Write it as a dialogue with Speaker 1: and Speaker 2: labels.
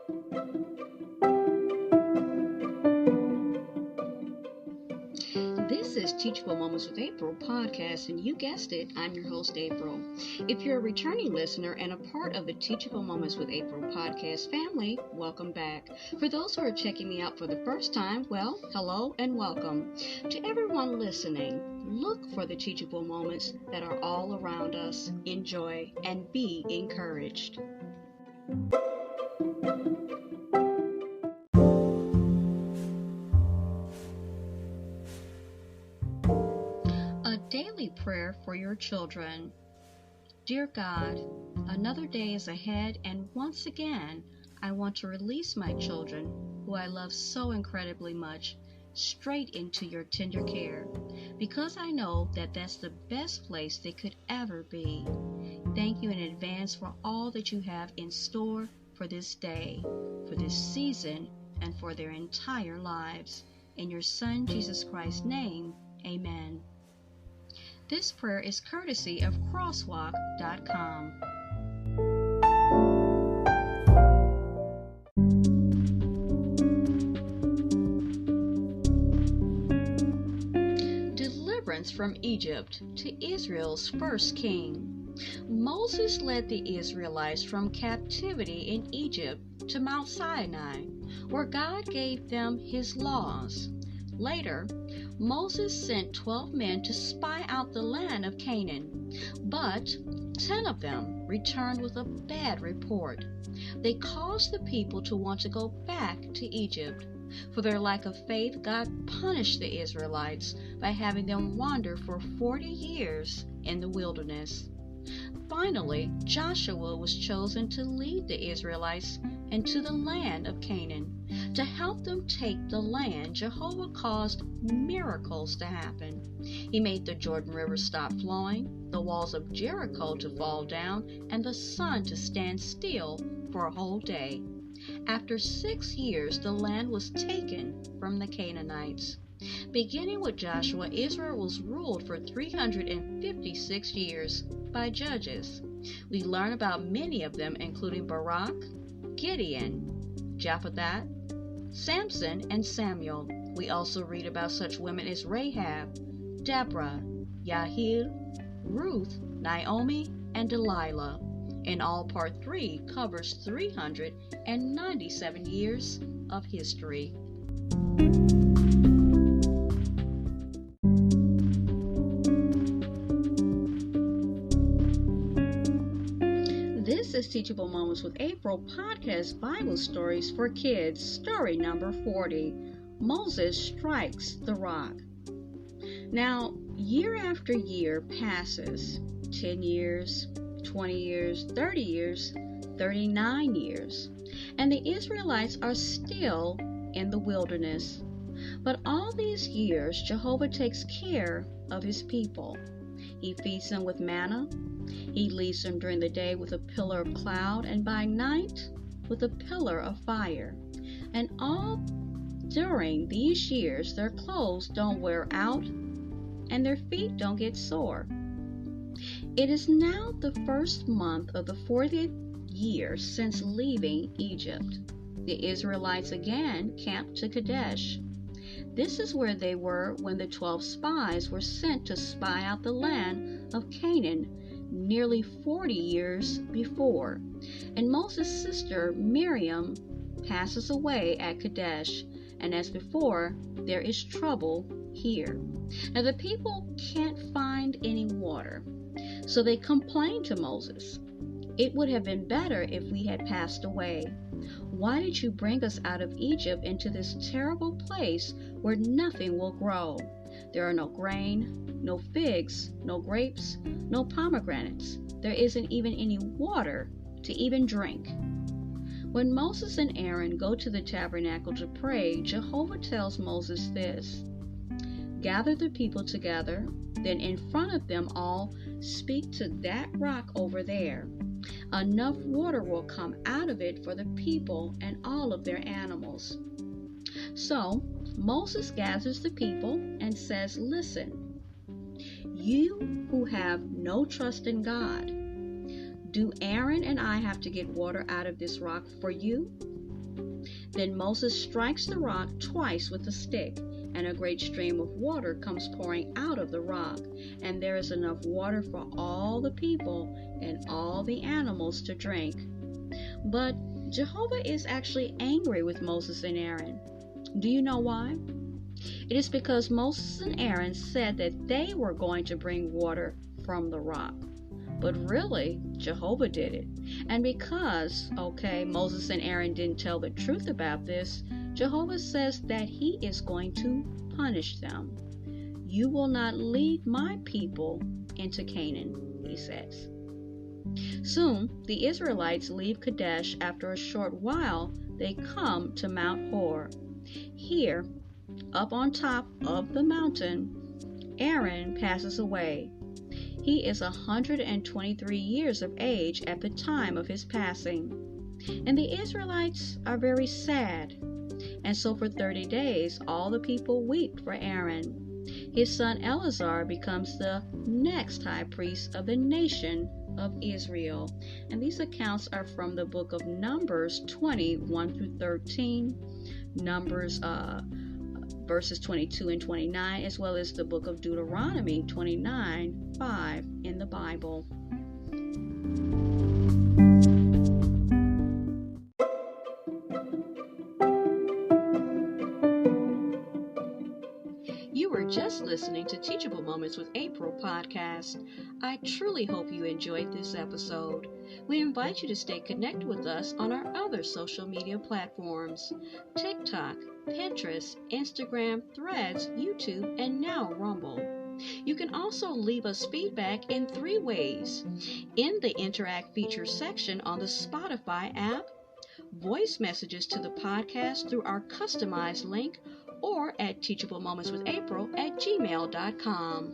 Speaker 1: This is Teachable Moments with April podcast, and you guessed it, I'm your host, April. If you're a returning listener and a part of the Teachable Moments with April podcast family, welcome back. For those who are checking me out for the first time, well, hello and welcome. To everyone listening, look for the teachable moments that are all around us. Enjoy and be encouraged. A daily prayer for your children. Dear God, another day is ahead, and once again, I want to release my children, who I love so incredibly much, straight into your tender care, because I know that that's the best place they could ever be. Thank you in advance for all that you have in store for this day, for this season, and for their entire lives. In your Son, Jesus Christ's name, amen. This prayer is courtesy of crosswalk.com. Deliverance from Egypt to Israel's first king. Moses led the Israelites from captivity in Egypt to Mount Sinai, where God gave them his laws. Later, Moses sent 12 men to spy out the land of Canaan, but 10 of them returned with a bad report. They caused the people to want to go back to Egypt. For their lack of faith, God punished the Israelites by having them wander for 40 years in the wilderness. Finally, Joshua was chosen to lead the Israelites into the land of Canaan. To help them take the land, Jehovah caused miracles to happen. He made the Jordan River stop flowing, the walls of Jericho to fall down, and the sun to stand still for a whole day. After 6 years, the land was taken from the Canaanites. Beginning with Joshua, Israel was ruled for 356 years by judges. We learn about many of them, including Barak, Gideon, Jephthah, Samson, and Samuel. We also read about such women as Rahab, Deborah, Yahil, Ruth, Naomi, and Delilah. In all, part 3 covers 397 years of history. This is Teachable Moments with April podcast Bible stories for kids, story number 40. Moses strikes the rock. Now, year after year passes, 10 years, 20 years, 30 years, 39 years, and the Israelites are still in the wilderness. But all these years, Jehovah takes care of his people. He feeds them with manna. He leads them during the day with a pillar of cloud, and by night with a pillar of fire. And all during these years, their clothes don't wear out and their feet don't get sore. It is now the first month of the 40th year since leaving Egypt. The Israelites again camped to Kadesh. This is where they were when the 12 spies were sent to spy out the land of Canaan nearly 40 years before. And Moses' sister Miriam passes away at Kadesh, and as before, there is trouble here. Now the people can't find any water, so they complain to Moses. It would have been better if we had passed away. Why did you bring us out of Egypt into this terrible place where nothing will grow? There are no grain, no figs, no grapes, no pomegranates. There isn't even any water to even drink. When Moses and Aaron go to the tabernacle to pray, Jehovah tells Moses this: gather the people together, then in front of them all speak to that rock over there. Enough water will come out of it for the people and all of their animals. So Moses gathers the people and says, listen, you who have no trust in God, do Aaron and I have to get water out of this rock for you? Then Moses strikes the rock twice with a stick, and a great stream of water comes pouring out of the rock, and there is enough water for all the people and all the animals to drink. But Jehovah is actually angry with Moses and Aaron. Do you know why? It is because Moses and Aaron said that they were going to bring water from the rock. But really, Jehovah did it. And because, Moses and Aaron didn't tell the truth about this, Jehovah says that he is going to punish them. You will not lead my people into Canaan, he says. Soon, the Israelites leave Kadesh. After a short while, they come to Mount Hor. Here, up on top of the mountain, Aaron passes away. He is 123 years of age at the time of his passing. And the Israelites are very sad. And so for 30 days, all the people weep for Aaron. His son Eleazar becomes the next high priest of the nation of Israel. And these accounts are from the book of Numbers 20:1 through 13, Numbers verses 22 and 29, as well as the book of Deuteronomy 29:5 in the Bible. You were just listening to Teachable Moments with April podcast. I truly hope you enjoyed this episode. We invite you to stay connected with us on our other social media platforms: TikTok, Pinterest, Instagram, Threads, YouTube, and now Rumble. You can also leave us feedback in 3 ways: in the Interact feature section on the Spotify app, voice messages to the podcast through our customized link, or at teachablemomentswithapril@gmail.com.